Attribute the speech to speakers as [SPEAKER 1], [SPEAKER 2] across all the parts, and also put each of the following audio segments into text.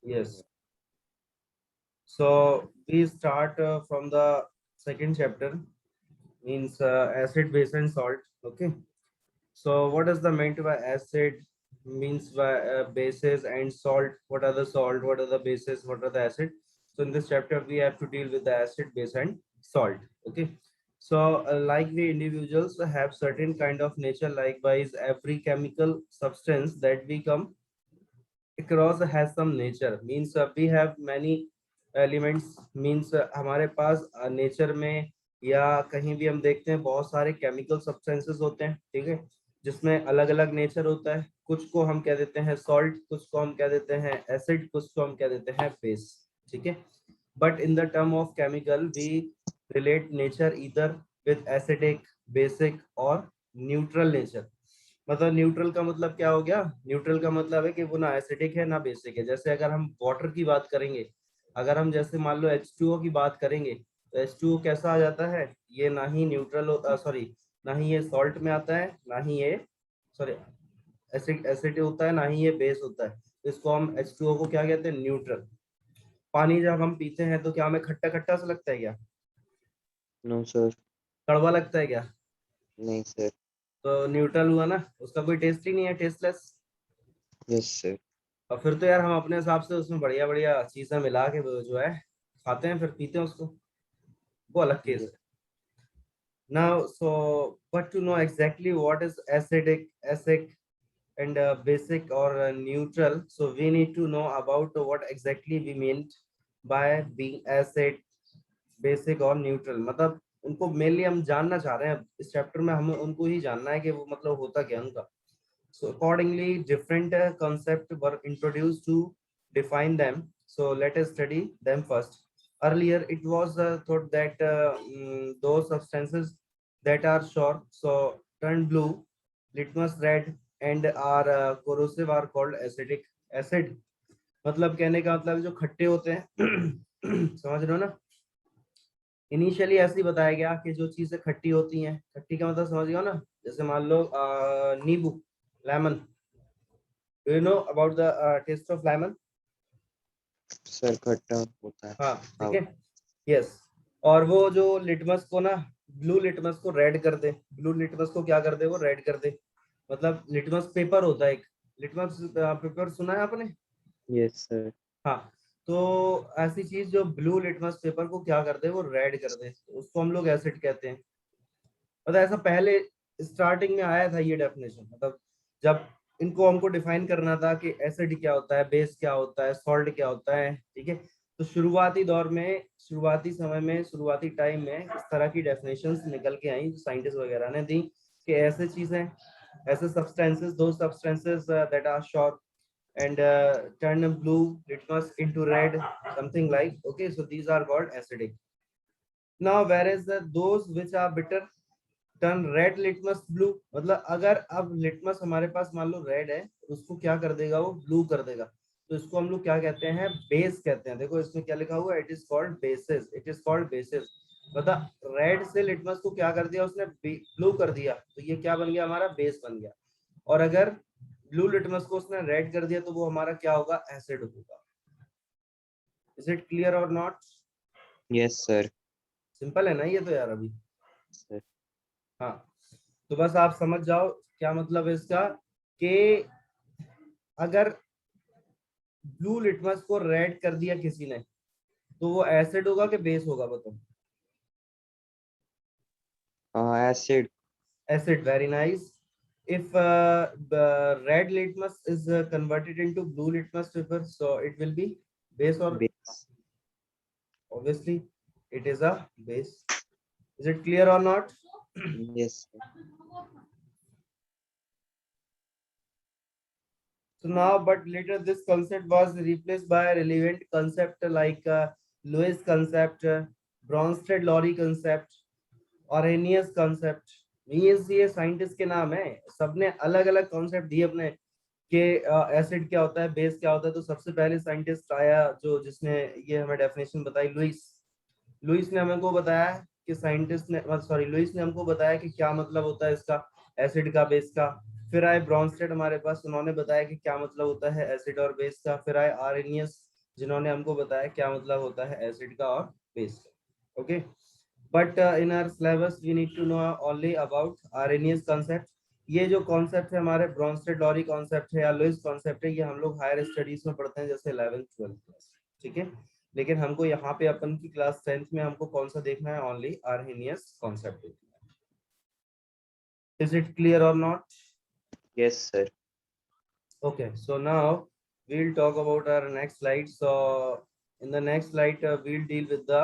[SPEAKER 1] Yes. So we start from the second chapter, means acid, base, and salt. Okay. So what is the meant by acid? Means by bases and salt. What are the salt? What are the bases? What are the acid? So in this chapter we have to deal with the acid, base, and salt. Okay. So like we individuals have certain kind of nature. Likewise, every chemical substance that we come across has some nature. Means we have many elements. Means हमारे पास nature में या कहीं भी हम देखते हैं बहुत सारे केमिकल सब्सटेंसेस होते हैं, ठीक है, जिसमें अलग अलग नेचर होता है। कुछ को हम कह देते हैं सॉल्ट, कुछ को हम कह देते हैं एसिड, कुछ को हम कह देते हैं बेस, ठीक है। But in the term of chemical we relate nature इधर विद एसिडिक, बेसिक और न्यूट्रल नेचर। मतलब न्यूट्रल का मतलब क्या हो गया? न्यूट्रल का मतलब है कि वो ना एसिडिक है ना बेसिक है। जैसे अगर हम वाटर की बात करेंगे, अगर हम जैसे मान लो H2O की बात करेंगे, तो H2O कैसा आ जाता है? ये ना ही न्यूट्रल होता, सॉरी, ना ही ये सॉल्ट में आता है, ना ही ये, सॉरी, एसिड एसिड होता है, ना ही ये बेस होता है। तो इसको हम H2O को क्या कहते हैं? न्यूट्रल। पानी जब हम पीते हैं तो क्या हमें खट्टा खट्टा सा लगता है क्या?
[SPEAKER 2] No sir.
[SPEAKER 1] कड़वा लगता है क्या?
[SPEAKER 2] नहीं सर।
[SPEAKER 1] तो न्यूट्रल हुआ ना, उसका कोई टेस्ट ही नहीं है, टेस्टलेस।
[SPEAKER 2] Yes sir.
[SPEAKER 1] और फिर तो यार हम अपने हिसाब से उसमें बढ़िया बढ़िया चीजें मिला के वो जो है खाते हैं, फिर पीते हैं उसको, वो अलग केस है। Now, so but to know exactly what is acidic, and basic or neutral, so we need to know about what exactly we meant by being acid, basic और neutral। मतलब उनको मेनली हम जानना चाह रहे हैं इस चैप्टर में, हमें उनको ही जानना है कि वो मतलब होता क्या है उनका। So accordingly, different concepts were introduced to define them. So let us study them first. Earlier, it was thought that those substances that are short, so turn blue, litmus red, and are corrosive are called acidic acid। मतलब कहने का मतलब जो खट्टे होते हैं समझ रहे हो ना? इनिशियली ऐसे ही बताया गया कि जो चीजें खट्टी होती हैं, खट्टी का मतलब समझ गया ना? जैसे मान लो नींबू, lemon. Do you know about the taste of lemon?
[SPEAKER 2] Sir खट्टा होता है।
[SPEAKER 1] हाँ, ठीक
[SPEAKER 2] हाँ।
[SPEAKER 1] है। यस। और वो जो लिटमस को ना, ब्लू लिटमस को रेड कर दे, ब्लू लिटमस को क्या कर दे? वो रेड कर दे। मतलब लिटमस पेपर होता है एक, लिटमस पेपर सुना है आपने?
[SPEAKER 2] Yes sir.
[SPEAKER 1] हाँ। तो ऐसी चीज जो ब्लू लिटमस पेपर को क्या कर दे? वो रेड कर दे, तो उसको हम लोग एसिड कहते हैं। मतलब ऐसा पहले स्टार्टिंग में आया था ये डेफिनेशन। मतलब जब इनको हमको डिफाइन करना था कि एसिड क्या होता है, बेस क्या होता है, सॉल्ट क्या होता है, ठीक है, तो शुरुआती दौर में, शुरुआती समय में, शुरुआती टाइम में इस तरह की डेफिनेशंस निकल के आई, जो साइंटिस्ट वगैरह ने दी कि ऐसे चीजें, ऐसे substances, those substances that are short and turn blue litmus into red, something like, okay, so these are called acidic. Now whereas those which are bitter turn red litmus blue. मतलब अगर अब litmus हमारे पास मान लो red है, उसको क्या कर देगा? वो ब्लू कर देगा। तो इसको हम लोग क्या कहते हैं? बेस कहते हैं। देखो इसमें क्या लिखा हुआ है, it is called basis, it is called basis. मतलब रेड से लिटमस को क्या कर दिया उसने? ब्लू कर दिया, तो ये क्या बन गया? हमारा बेस बन गया। और अगर ब्लू लिटमस को उसने रेड कर दिया तो वो हमारा क्या होगा? एसिड होगा। इज इट क्लियर और नॉट?
[SPEAKER 2] Yes sir.
[SPEAKER 1] सिंपल है ना ये तो यार अभी।
[SPEAKER 2] सर।
[SPEAKER 1] हाँ, तो बस आप समझ जाओ क्या मतलब है इसका, कि अगर ब्लू लिटमस को रेड कर दिया किसी ने, तो वो एसिड होगा कि बेस होगा? बताओ।
[SPEAKER 2] Acid.
[SPEAKER 1] Acid, very nice. If the red litmus is converted into blue litmus paper, so it will be base, or
[SPEAKER 2] base.
[SPEAKER 1] obviously it is a base. Is it clear or not?
[SPEAKER 2] Yes.
[SPEAKER 1] So now, but later this concept was replaced by a relevant concept like Lewis concept, Bronsted-Lowry concept, Arrhenius concept. ये scientist के नाम है, सबने अलग अलग concept दिए अपने कि एसिड क्या होता है, बेस क्या होता है। तो सबसे पहले साइंटिस्ट आया जो जिसने ये हमें डेफिनेशन बताई, लुइस। लुइस ने हमको बताया कि साइंटिस्ट ने, सॉरी, लुइस ने हमको बताया कि क्या मतलब होता है इसका, एसिड का, बेस का। फिर आए ब्रॉन्स्टेड हमारे पास, उन्होंने बताया कि क्या मतलब होता है एसिड और बेस का। फिर आए आरेनियस, जिन्होंने हमको बताया क्या मतलब होता है एसिड का और बेस का। Okay, but in our syllabus we need to know only about Arrhenius concept. ये जो कॉन्सेप्ट है हमारे ब्रोंस्टेड लॉरी कॉन्सेप्ट है या लुईस कॉन्सेप्ट है, ये हम लोग हायर स्टडीज में पढ़ते हैं जैसे 11th 12th क्लास। ठीक है, लेकिन हमको यहाँ पे अपन की क्लास 10th में हमको कौन सा देखना है, ओनली आर्हेनियस कॉन्सेप्ट देखना है। इज इट क्लियर और not?
[SPEAKER 2] Yes, sir.
[SPEAKER 1] Okay, so now we'll talk about our next slide. So in the next slide, we'll deal with the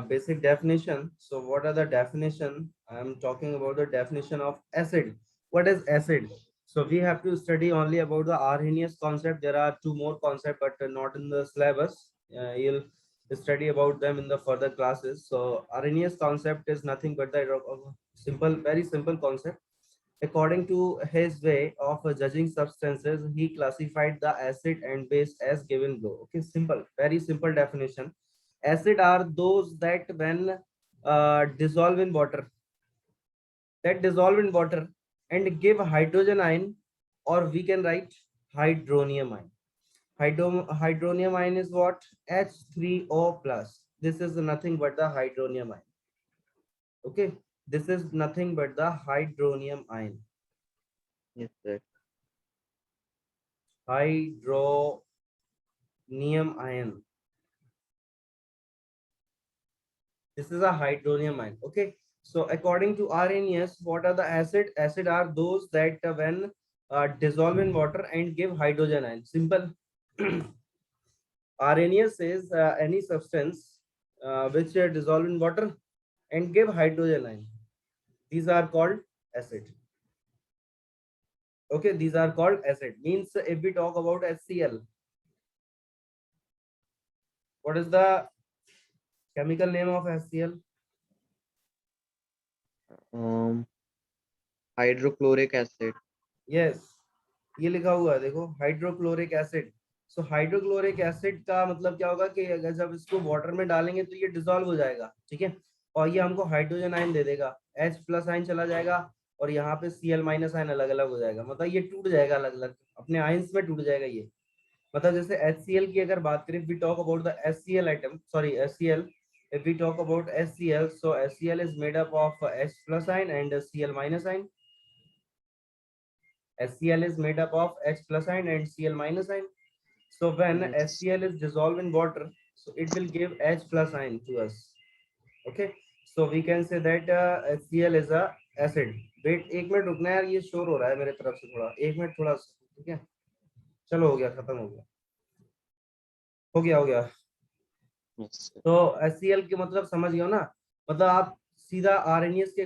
[SPEAKER 1] basic definition. So what are the definition? I'm talking about the definition of acid. What is acid? So we have to study only about the Arrhenius concept. There are two more concepts, but not in the syllabus. You'll study about them in the further classes. So Arrhenius concept is nothing but the simple, very simple concept. According to his way of judging substances, he classified the acid and base as given below. Okay, simple, very simple definition. Acid are those that when dissolve in water, and give hydrogen ion, or we can write hydronium ion. Hydronium ion is what? H3O plus. This is nothing but the hydronium ion. Okay, this is nothing but the hydronium ion.
[SPEAKER 2] Yes, sir.
[SPEAKER 1] Hydronium ion. This is a hydronium ion. Okay. So according to Arrhenius, what are the acid? Acid are those that when dissolve in water and give hydrogen ion. Simple. Arrhenius says any substance which dissolve in water and give hydrogen ion. These are called acid. Okay, these are called acid. Means if we talk about HCl, what is the chemical name of HCl?
[SPEAKER 2] Um, Hydrochloric acid.
[SPEAKER 1] Yes, ये लिखा हुआ है देखो, hydrochloric acid. सो hydrochloric acid का मतलब क्या होगा कि अगर जब इसको वाटर में डालेंगे तो ये डिसॉल्व हो जाएगा, ठीक है, और ये हमको हाइड्रोजन आयन दे देगा, H प्लस आयन चला जाएगा और यहाँ पे Cl माइनस आयन अलग अलग हो जाएगा, मतलब ये टूट जाएगा, अलग अलग अपने आयंस में टूट जाएगा ये। मतलब जैसे HCl की अगर बात करें, we talk about the HCl item, sorry HCl, if we talk about HCl, so HCl is made up of H plus ion and Cl minus ion. HCl is made up of H plus ion and Cl minus ion. So when
[SPEAKER 2] Yes.
[SPEAKER 1] HCl is dissolved in water, so it will give H plus ion to us. Okay, so we can say that HCl is a acid. Wait, एक minute रुकना यार, ये शोर हो रहा है मेरे तरफ से थोड़ा, एक मिनट थोड़ा, ठीक है, चलो हो गया, खत्म हो गया, हो गया हो गया।
[SPEAKER 2] Yes, sir.
[SPEAKER 1] तो HCl के मतलब समझ गए हो ना, मतलब आप सीधा Arrhenius के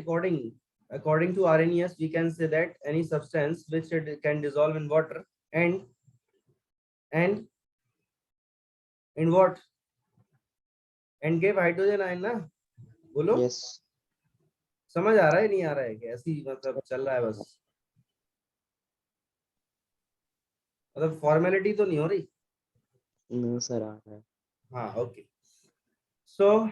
[SPEAKER 1] according to Arrhenius we can say that any substance which it can dissolve in water and in what and give hydrogen ion ना, बोलो।
[SPEAKER 2] Yes.
[SPEAKER 1] समझ आ रहा है नहीं आ रहा है कि ऐसी मतलब चल रहा है बस, मतलब फॉर्मेलिटी तो नहीं हो रही।
[SPEAKER 2] No, sir. आ रहा है.
[SPEAKER 1] हाँ, okay. So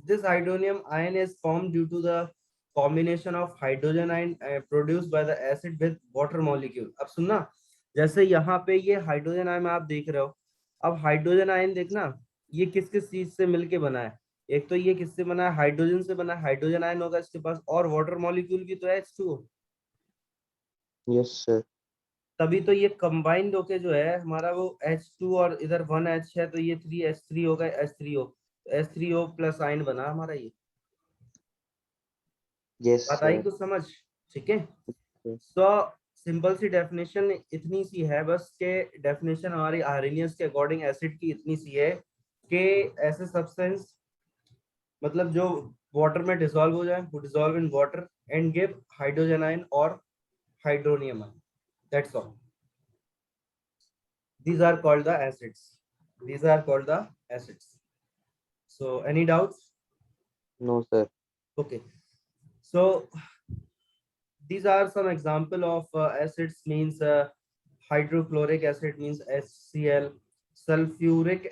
[SPEAKER 1] this hydronium ion is formed due to the combination of hydrogen ion produced by the acid with water molecule। अब सुनना, जैसे यहाँ पे ये हाइड्रोजन आयन आप देख रहे हो, अब हाइड्रोजन आयन देखना ये किस किस चीज से मिलके बना है। एक तो ये किससे बना है, हाइड्रोजन से बना है, हाइड्रोजन आयन होगा इसके पास, और वाटर मॉलिक्यूल भी तो है H2O।
[SPEAKER 2] Yes, sir.
[SPEAKER 1] तभी तो ये कंबाइंड होके जो है हमारा वो H2 और इधर 1H है, तो ये 3H3 होगा, H3O, H3O प्लस आयन बना हमारा ये।
[SPEAKER 2] Yes,
[SPEAKER 1] बात आई
[SPEAKER 2] sir.
[SPEAKER 1] कुछ समझ? ठीक है,
[SPEAKER 2] Yes.
[SPEAKER 1] सो सिंपल सी डेफिनेशन इतनी सी है बस के, डेफिनेशन हमारी आर्हेनियस के अकॉर्डिंग एसिड की इतनी सी है कि ऐसे सब्सटेंस मतलब जो वाटर में डिसॉल्व हो जाए, वो dissolve in water and give hydrogen ion और hydronium ion, that's all. These are called the acids. These are called the acids. So any doubts?
[SPEAKER 2] No, sir.
[SPEAKER 1] Okay, so these are some example of acids, means hydrochloric acid means HCl, sulfuric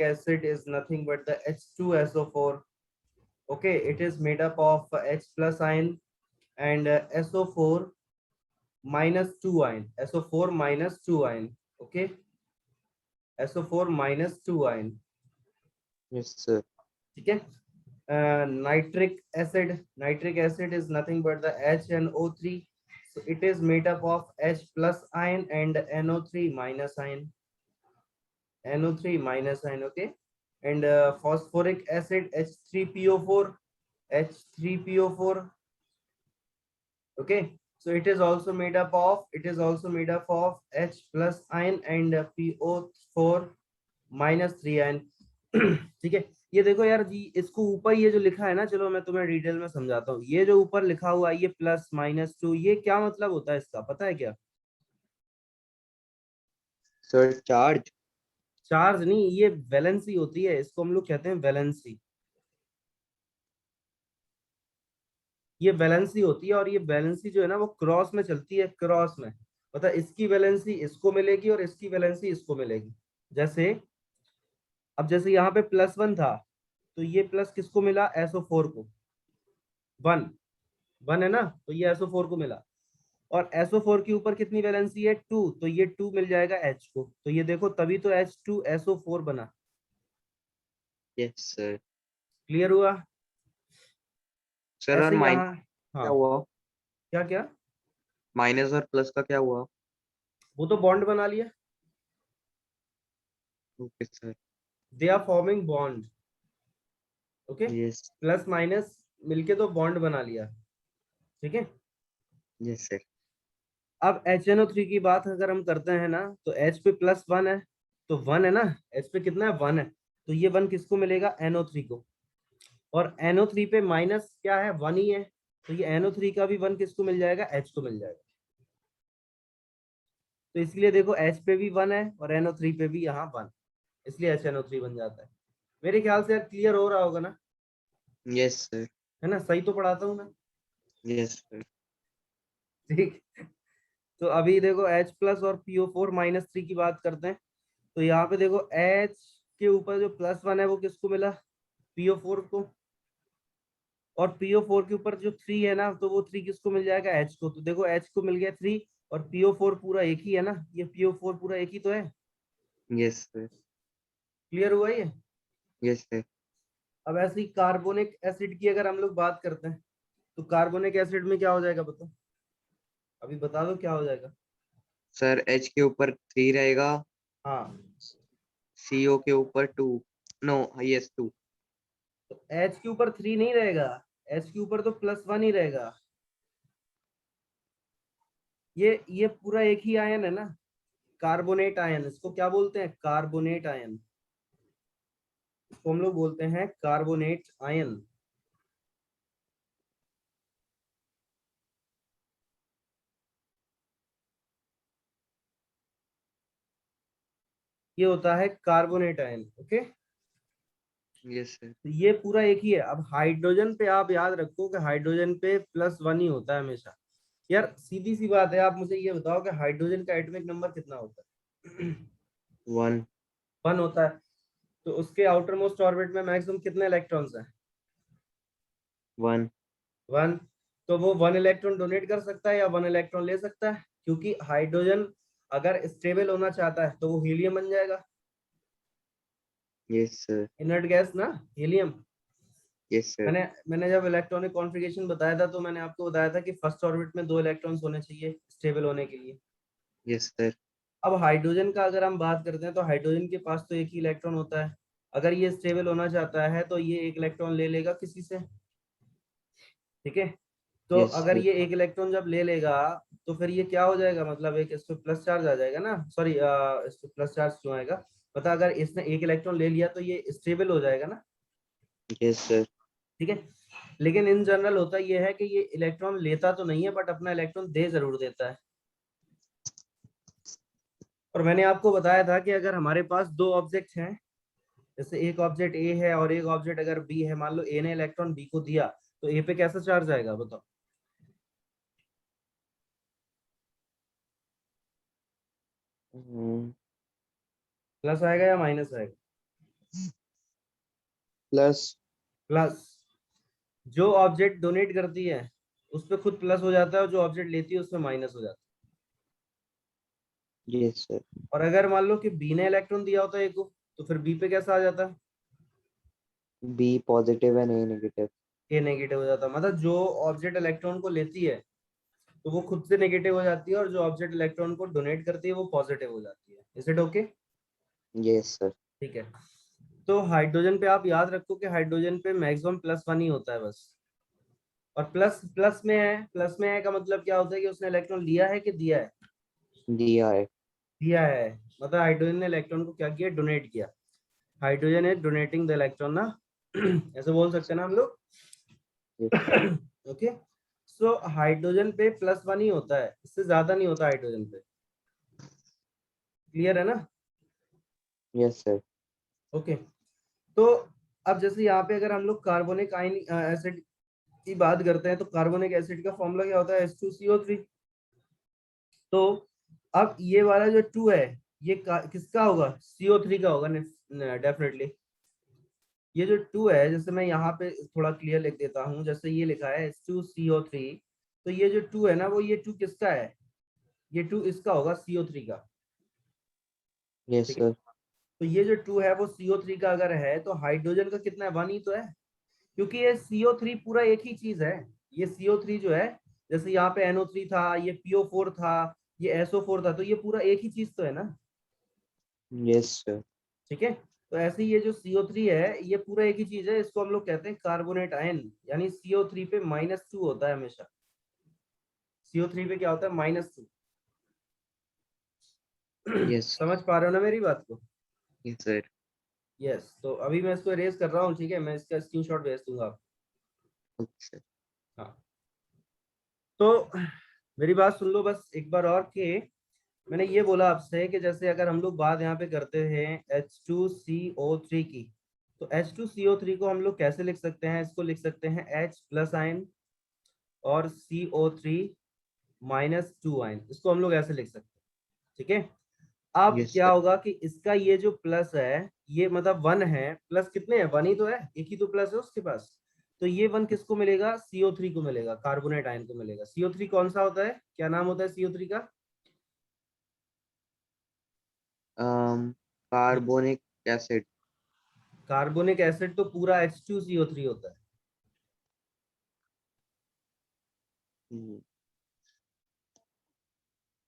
[SPEAKER 1] acid is nothing but the H2SO4. Okay, it is made up of H plus ion and SO4 minus 2 ion, SO4 minus 2 ion. Okay, SO4 minus 2 ion.
[SPEAKER 2] Yes, sir.
[SPEAKER 1] ठीक है. Nitric acid is nothing but the HNO3. So it is made up of H plus ion and NO3 minus ion. NO3 minus ion, okay. And phosphoric acid H3PO4, H3PO4, okay. So it is also made up of H plus ion and PO4 minus 3 ion. ठीक है. ये देखो यार जी, इसको ऊपर ये जो लिखा है ना, चलो मैं तुम्हें डिटेल में समझाता हूँ. ये जो ऊपर लिखा हुआ है ये प्लस माइनस 2, ये क्या मतलब होता है इसका, पता है क्या?
[SPEAKER 2] Sir charge.
[SPEAKER 1] चार्ज नहीं, ये वैलेंसी होती है, इसको हम लोग कहते हैं वैलेंसी. ये वैलेंसी होती है और ये वैलेंसी जो है ना वो क्रॉस में चलती है, क्रॉस में. मतलब इसकी वैलेंसी इसको मिलेगी और इसकी वैलेंसी इसको मिलेगी. जैसे अब जैसे यहाँ पे +1 था, तो ये प्लस किसको मिला? SO4 को. 1 है ना, तो ये SO4 को मिला. और SO4 के ऊपर कितनी वैलेंसी है? 2, तो ये 2 मिल जाएगा H को. तो ये देखो तभी तो H2SO4 बना.
[SPEAKER 2] Yes sir.
[SPEAKER 1] क्लियर हुआ?
[SPEAKER 2] सर और
[SPEAKER 1] ऐसे
[SPEAKER 2] माइनस
[SPEAKER 1] यहाँ.
[SPEAKER 2] क्या
[SPEAKER 1] हाँ.
[SPEAKER 2] हुआ?
[SPEAKER 1] क्या क्या?
[SPEAKER 2] माइनस और प्लस का क्या हुआ?
[SPEAKER 1] वो तो बॉन्ड बना लिया.
[SPEAKER 2] Okay sir.
[SPEAKER 1] They are forming bond. Okay.
[SPEAKER 2] Yes.
[SPEAKER 1] Plus minus मिलके तो बॉन्ड बना लिया. ठीक है.
[SPEAKER 2] Yes sir.
[SPEAKER 1] अब HNO3 की बात अगर हम करते हैं ना, तो H पे +1 है, तो 1 है ना. H पे कितना है? 1 है. तो ये 1 किसको मिलेगा? NO3 को. और NO3 पे माइनस क्या है? 1 ही है. तो ये NO3 का भी 1 किसको मिल जाएगा? H को मिल जाएगा. तो इसलिए देखो H पे भी 1 है और NO3 पे भी यहाँ 1, इसलिए HNO3 बन जाता है. मेरे ख्याल से यार क्लियर हो रहा होगा ना?
[SPEAKER 2] Yes sir.
[SPEAKER 1] है ना? सही तो पढ़ाता हूँ मैं?
[SPEAKER 2] Yes sir.
[SPEAKER 1] ठीक. तो अभी देखो H प्लस और PO4 माइनस 3 की बात करते हैं. तो यहाँ पे देखो H के ऊपर जो +1 है वो किसको मिला? PO4 को. और PO4 के ऊपर जो 3 है ना, तो वो 3 किसको मिल जाएगा? H को. तो देखो H को मिल गया 3 और PO4 पूरा एक ही है ना, ये PO4 पूरा एक ही तो है.
[SPEAKER 2] Yes sir.
[SPEAKER 1] क्लियर हुआ ये?
[SPEAKER 2] Yes sir.
[SPEAKER 1] अब ऐसे ही कार्बोनिक एसिड की अगर हम लोग बात करते हैं, तो कार्बोनिक एसिड में क्या हो जाएगा बताओ? अभी बता दो क्या हो जाएगा.
[SPEAKER 2] सर H के ऊपर 3 रहेगा.
[SPEAKER 1] हाँ.
[SPEAKER 2] CO के ऊपर 2. नो. यस 2.
[SPEAKER 1] तो H के ऊपर 3 नहीं रहेगा, H के ऊपर तो +1 ही रहेगा. ये पूरा एक ही आयन है ना, कार्बोनेट आयन. इसको क्या बोलते हैं? Carbonate ion. इसको हम लोग बोलते हैं कार्बोनेट आयन. ये होता है carbonate ion. Okay.
[SPEAKER 2] Yes sir.
[SPEAKER 1] तो ये पूरा एक ही है. अब हाइड्रोजन पे आप याद रखो कि हाइड्रोजन पे +1 ही होता है हमेशा. यार सीधी सी बात है, आप मुझे ये बताओ कि हाइड्रोजन का एटॉमिक नंबर कितना होता है?
[SPEAKER 2] 1.
[SPEAKER 1] 1 होता है. तो उसके आउटर मोस्ट ऑर्बिट में मैक्सिमम कितने इलेक्ट्रॉन्स हैं?
[SPEAKER 2] 1.
[SPEAKER 1] 1. तो वो 1 इलेक्ट्रॉन डोनेट कर सकता है या 1 इलेक्ट्रॉन ले सकता है? क्योंकि हाइड्रोजन अगर स्टेबल होना चाहता है तो वो हीलियम बन जाएगा.
[SPEAKER 2] Yes sir.
[SPEAKER 1] इनर्ट गैस ना, हीलियम.
[SPEAKER 2] Yes sir.
[SPEAKER 1] मैंने जब इलेक्ट्रॉनिक कॉन्फ़िगरेशन बताया था, तो मैंने आपको बताया था कि फर्स्ट ऑर्बिट में 2 इलेक्ट्रॉन्स होने चाहिए स्टेबल होने के लिए.
[SPEAKER 2] Yes sir.
[SPEAKER 1] अब हाइड्रोजन का अगर हम बात करते हैं, तो हाइड्रोजन के पास तो एक ही इलेक्ट्रॉन होता है. अगर ये स्टेबल होना चाहता है तो ये एक इलेक्ट्रॉन ले लेगा किसी से. ठीक है. तो
[SPEAKER 2] यस
[SPEAKER 1] अगर
[SPEAKER 2] सर.
[SPEAKER 1] ये एक इलेक्ट्रॉन जब ले लेगा, तो फिर ये क्या हो जाएगा? मतलब एक इस पे प्लस चार्ज आ जाएगा ना. सॉरी, इस पे प्लस चार्ज क्यों आएगा? पता, अगर इसने एक इलेक्ट्रॉन ले लिया तो ये स्टेबल हो जाएगा ना.
[SPEAKER 2] Yes sir.
[SPEAKER 1] ठीक है. लेकिन इन जनरल होता ये है कि ये इलेक्ट्रॉन लेता तो नहीं है, बट अपना इलेक्ट्रॉन दे जरूर देता है. और मैंने आपको बताया था कि अगर हमारे पास 2 ऑब्जेक्ट हैं, जैसे एक ऑब्जेक्ट ए है और एक ऑब्जेक्ट अगर बी है, मान लो ए ने इलेक्ट्रॉन बी को दिया, तो ए पे कैसा चार्ज आएगा बताओ? प्लस आएगा या माइनस आएगा?
[SPEAKER 2] प्लस.
[SPEAKER 1] प्लस. जो ऑब्जेक्ट डोनेट करती है उस पे खुद प्लस हो जाता है और जो ऑब्जेक्ट लेती है उसमें माइनस हो जाता
[SPEAKER 2] Yes, sir.
[SPEAKER 1] और अगर मान लो कि बी ने इलेक्ट्रॉन दिया होता है ए को, तो फिर बी पे कैसा आ जाता?
[SPEAKER 2] B positive and A negative.
[SPEAKER 1] A negative हो जाता। मतलब जो ऑब्जेक्ट इलेक्ट्रॉन को लेती है तो वो खुद से नेगेटिव हो जाती है, और जो ऑब्जेक्ट इलेक्ट्रॉन को डोनेट करती है वो पॉजिटिव हो जाती है। Is it okay?
[SPEAKER 2] Yes, sir.
[SPEAKER 1] ठीक है। तो हाइड्रोजन पे आप याद रखो कि हाइड्रोजन पे मैक्सिमम +1 ही होता है बस। और प्लस प्लस में है, प्लस में है का मतलब क्या होता है कि उसने इलेक्ट्रॉन लिया है कि दिया है?
[SPEAKER 2] दिया है।
[SPEAKER 1] दिया है। मतलब हाइड्रोजन ने इलेक्ट्रॉन को क्या किया? डोनेट किया। Hydrogen is donating the electron ना। ऐसे बोल सकते हैं ना हम लोग।
[SPEAKER 2] Yes, sir.
[SPEAKER 1] Okay. So hydrogen पे +1 ही होता है, इससे ज्यादा नहीं होता हाइड्रोजन पे। क्लियर है ना?
[SPEAKER 2] Yes, sir.
[SPEAKER 1] ओके। तो अब जैसे यहाँ पे अगर हम लोग कार्बोनिक आयन एसिड की बात करते हैं, तो कार्बोनिक एसिड का फॉर्मूला क्या होता है? H2CO3। तो अब ये वाला जो 2 है, ये किसका होगा? CO3 का होगा डेफिनेटली। ये जो 2 है, जैसे मैं यहाँ पे थोड़ा क्लियर लिख देता हूँ, जैसे ये लिखा है H2CO3, तो ये जो 2 है ना, वो ये 2 किसका है? ये 2 इसका होगा, CO3 का।
[SPEAKER 2] Yes,
[SPEAKER 1] ठीक है।
[SPEAKER 2] sir.
[SPEAKER 1] तो ये जो 2 है वो CO3 का अगर है, तो हाइड्रोजन का कितना है? 1 ही तो है, क्योंकि ये CO3 पूरा एक ही चीज है। ये CO3 जो है, जैसे यहाँ पे NO3 था, ये PO4 था, ये SO4 था, तो ये पूरा एक ही चीज तो है ना।
[SPEAKER 2] Yes, sir.
[SPEAKER 1] ठीक है। तो ऐसे ही ये जो CO3 है, ये पूरा एक ही चीज है, इसको हम लोग कहते हैं कार्बोनेट आयन। यानी CO3 पे -2 होता है हमेशा। CO3 पे क्या होता है? -2।
[SPEAKER 2] Yes.
[SPEAKER 1] समझ पा रहे हो ना मेरी बात को?
[SPEAKER 2] Yes, sir.
[SPEAKER 1] यस। तो अभी मैं इसको इरेज कर रहा हूँ, ठीक है, मैं इसका स्क्रीनशॉट भेज दूंगा आपको।
[SPEAKER 2] Okay, sir.
[SPEAKER 1] हाँ। तो मेरी बात सुन लो बस एक बार और के। मैंने ये बोला आपसे कि जैसे अगर हम लोग बात यहाँ पे करते हैं H2CO3 की, तो H2CO3 को हम लोग कैसे लिख सकते हैं? इसको लिख सकते हैं H+ आयन और CO3-2 आयन, इसको हम लोग ऐसे लिख सकते हैं। ठीक है। अब
[SPEAKER 2] Yes,
[SPEAKER 1] क्या
[SPEAKER 2] sir.
[SPEAKER 1] होगा कि इसका ये जो प्लस है, ये मतलब 1 है, प्लस कितने हैं? 1 ही तो है, एक ही तो प्लस है उसके पास। तो ये 1 किसको मिलेगा? CO3 को मिलेगा, कार्बोनेट आयन को मिलेगा। CO3 कौन सा होता है? क्या नाम होता है CO3 का?
[SPEAKER 2] Carbonic acid.
[SPEAKER 1] कार्बोनिक एसिड तो पूरा H2CO3 होता है।
[SPEAKER 2] Hmm.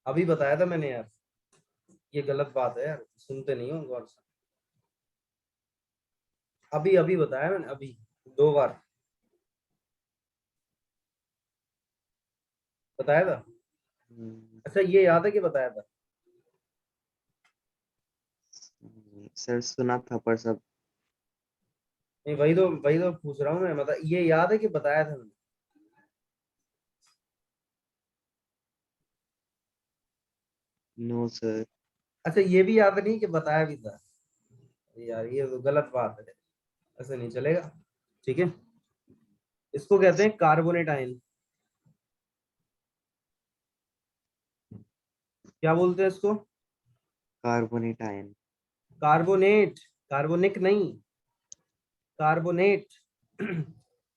[SPEAKER 1] अभी बताया था मैंने यार, ये गलत बात है यार, सुनते नहीं हो गौर से। अभी अभी बताया मैंने, अभी 2 बार बताया था।
[SPEAKER 2] Hmm.
[SPEAKER 1] अच्छा, ये याद है कि बताया था?
[SPEAKER 2] सर सुना था पर सब।
[SPEAKER 1] नहीं, वही तो पूछ रहा हूँ मैं, मतलब ये याद है कि बताया था मैंने?
[SPEAKER 2] No sir.
[SPEAKER 1] अच्छा, ये भी याद नहीं कि बताया भी था? यार ये तो गलत बात है, ऐसे नहीं चलेगा। ठीक है। इसको कहते हैं कार्बोनेट आयन। क्या बोलते हैं इसको?
[SPEAKER 2] Carbonate ion.
[SPEAKER 1] कार्बोनेट। कार्बोनिक नहीं, कार्बोनेट।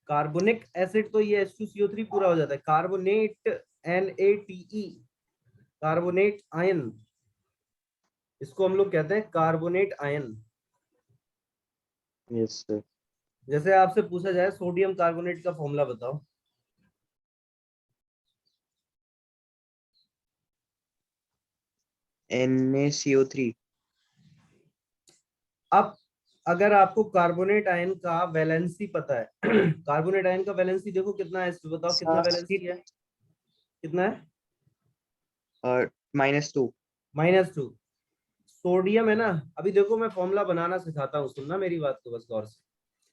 [SPEAKER 1] कार्बोनिक एसिड तो ये H2CO3 पूरा हो जाता है। कार्बोनेट, NaTe, कार्बोनेट आयन, इसको हम लोग कहते हैं कार्बोनेट आयन।
[SPEAKER 2] Yes sir.
[SPEAKER 1] जैसे आपसे पूछा जाए सोडियम कार्बोनेट का फॉर्मूला बताओ।
[SPEAKER 2] NaCO3।
[SPEAKER 1] अब अगर आपको कार्बोनेट आयन का वैलेंसी पता है, कार्बोनेट आयन का वैलेंसी देखो कितना है, इसको बताओ कितना वैलेंसी है? कितना है?
[SPEAKER 2] और -2।
[SPEAKER 1] -2। सोडियम है ना, अभी देखो मैं फॉर्मूला बनाना सिखाता हूँ, सुनना मेरी बात को बस गौर से।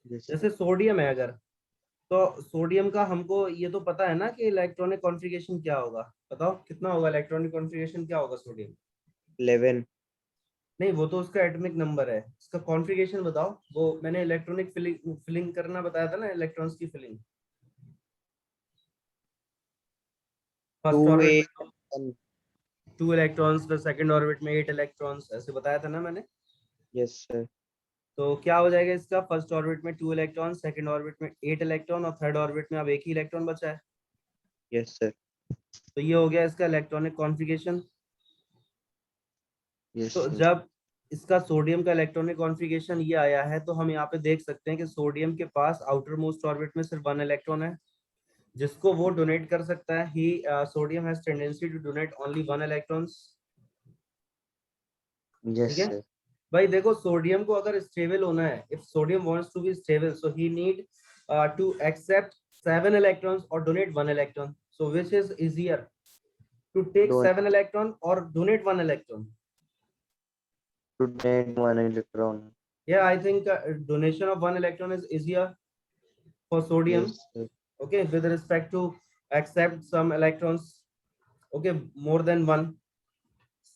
[SPEAKER 2] Yes sir.
[SPEAKER 1] जैसे सोडियम है अगर, तो सोडियम का हमको ये तो पता है ना कि इलेक्ट्रॉनिक कॉन्फ़िगरेशन क्या होगा। बताओ कितना होगा इलेक्ट्रॉनिक कॉन्फ़िगरेशन, क्या होगा सोडियम?
[SPEAKER 2] 11।
[SPEAKER 1] नहीं, वो तो उसका एटॉमिक नंबर है, इसका कॉन्फ़िगरेशन बताओ। वो मैंने इलेक्ट्रॉनिक फिलिंग करना बताया था ना, इलेक्ट्रॉन्स की फिलिंग। First orbit
[SPEAKER 2] 2A।
[SPEAKER 1] में 2 इलेक्ट्रॉन्स, फिर सेकंड ऑर्बिट में 8 इलेक्ट्रॉन्स, ऐसे बताया था ना मैंने।
[SPEAKER 2] Yes sir.
[SPEAKER 1] तो क्या हो जाएगा इसका? फर्स्ट ऑर्बिट में 2 इलेक्ट्रॉन, सेकंड ऑर्बिट में 8 इलेक्ट्रॉन, और थर्ड ऑर्बिट में अब एक ही इलेक्ट्रॉन बचा है।
[SPEAKER 2] Yes sir.
[SPEAKER 1] तो ये हो गया इसका इलेक्ट्रॉनिक कॉन्फ़िगरेशन।
[SPEAKER 2] Yes,
[SPEAKER 1] तो
[SPEAKER 2] sir.
[SPEAKER 1] जब इसका सोडियम का इलेक्ट्रॉनिक कॉन्फ़िगरेशन ये आया है, तो हम यहाँ पे देख सकते हैं कि सोडियम के पास आउटर मोस्ट ऑर्बिट में सिर्फ 1 इलेक्ट्रॉन है, जिसको वो डोनेट कर सकता है। He sodium has tendency to donate only 1 electrons.
[SPEAKER 2] Yes,
[SPEAKER 1] ठीक है
[SPEAKER 2] sir.
[SPEAKER 1] भाई, देखो सोडियम को अगर स्टेबल होना है, if sodium wants to be stable, so he need to accept 7 electrons or donate 1 electron. So which is easier, to take
[SPEAKER 2] Don't
[SPEAKER 1] 7 electron or donate 1 electron?
[SPEAKER 2] donate 1 electron.
[SPEAKER 1] Yeah, I think donation of 1 electron is easier for sodium.
[SPEAKER 2] Yes, sir.
[SPEAKER 1] Okay, with respect to accept some electrons, okay, more than 1.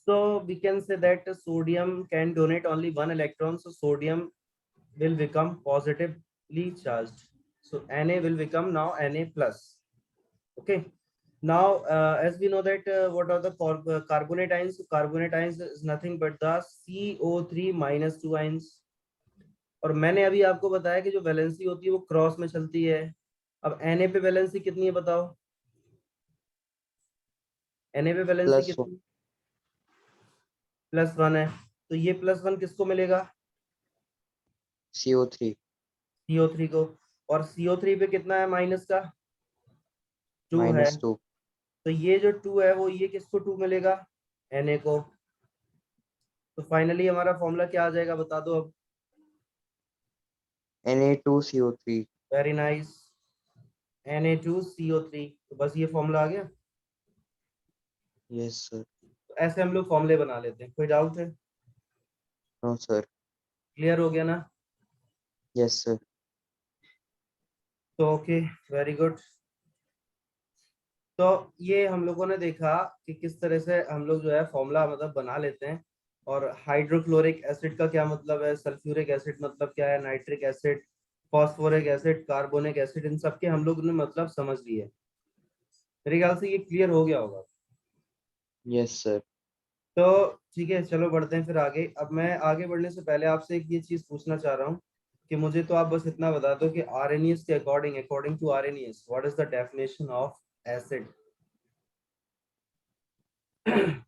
[SPEAKER 1] So we can say that sodium can donate only 1 electron, so sodium will become positively charged. So Na will become now Na plus. Okay. Now, as we know that what are the carbonate ions? Carbonate ions is nothing but the CO3 minus 2 ions. और मैंने अभी आपको बताया कि जो valency होती है वो क्रॉस में चलती है। अब Na पे वैलेंसी कितनी है बताओ? Na पे वैलेंसी
[SPEAKER 2] Plus
[SPEAKER 1] कितनी? +1 है। तो ये +1 किसको मिलेगा?
[SPEAKER 2] CO3
[SPEAKER 1] CO3 को। और CO3 पे कितना है माइनस का? 2 है।
[SPEAKER 2] -2.
[SPEAKER 1] तो ये जो 2 है वो ये किसको 2 मिलेगा? Na को। तो फाइनली हमारा फॉर्मूला क्या आ जाएगा बता दो अब?
[SPEAKER 2] Na2CO3.
[SPEAKER 1] Very nice. Na2CO3। तो बस ये फॉर्मूला आ गया।
[SPEAKER 2] Yes, sir.
[SPEAKER 1] तो ऐसे हम लोग फॉर्मूले बना लेते हैं। कोई डाउट है?
[SPEAKER 2] No, sir.
[SPEAKER 1] क्लियर हो गया ना?
[SPEAKER 2] Yes, sir.
[SPEAKER 1] तो ओके, वेरी गुड। तो ये हम लोगों ने देखा कि किस तरह से हम लोग जो है फॉर्मूला मतलब बना लेते हैं। और हाइड्रोक्लोरिक एसिड का क्या मतलब है, सल्फ्यूरिक एसिड मतलब क्या है, nitric acid, phosphoric acid, carbonic acid, इन सब के हम लोग ने मतलब समझ लिए। मेरे ख्याल से ये क्लियर हो गया होगा।
[SPEAKER 2] Yes, sir.
[SPEAKER 1] तो ठीक है, चलो बढ़ते हैं फिर आगे। अब मैं आगे बढ़ने से पहले आपसे एक ये चीज पूछना चाह रहा हूँ कि मुझे तो आप बस इतना बता दो कि आरएनएस के according, according to Arrhenius, what is the definition of acid?